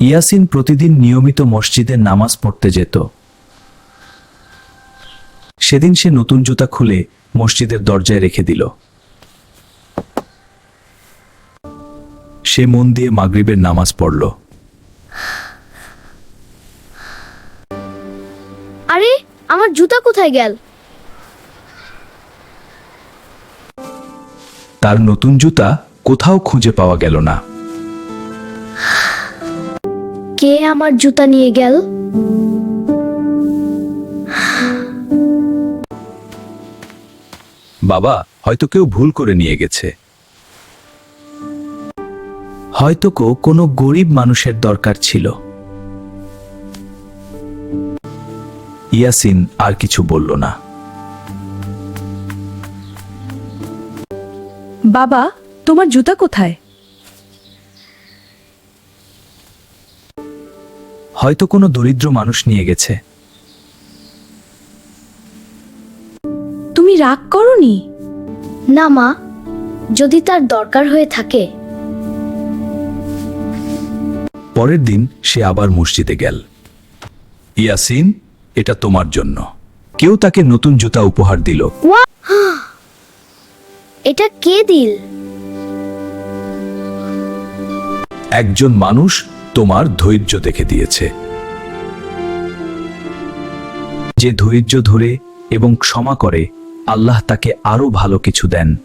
ইয়াসিন প্রতিদিন নিয়মিত মসজিদে নামাজ পড়তে যেত। সেদিন সে নতুন জুতা খুলে মসজিদের দরজায় রেখে দিল। সে মন দিয়ে মাগরিবের নামাজ পড়ল। আরে আমার জুতা কোথায় গেল? তার নতুন জুতা কোথাও খুঁজে পাওয়া গেল না। কে আমার জুতা নিয়ে গেল? বাবা, হয়তো কেউ ভুল করে নিয়ে গেছে। হয়তো কোনো গরিব মানুষের দরকার ছিল। ইয়াসিন আর কিছু বলল না। বাবা, তোমার জুতা কোথায়? হয়তো কোনো দরিদ্র মানুষ নিয়ে গেছে। তুমি রাগ করনি? না মা, যদি তার দরকার হয়ে থাকে। পরের দিন সে আবার মসজিদে গেল। ইয়াসিন, এটা তোমার জন্য। কেউ তাকে নতুন জুতা উপহার দিল। এটা কে দিল? একজন মানুষ তোমার ধৈর্য দেখে দিয়েছে। যে ধৈর্য ধরে এবং ক্ষমা করে, আল্লাহ তাকে আরো ভালো কিছু দেন।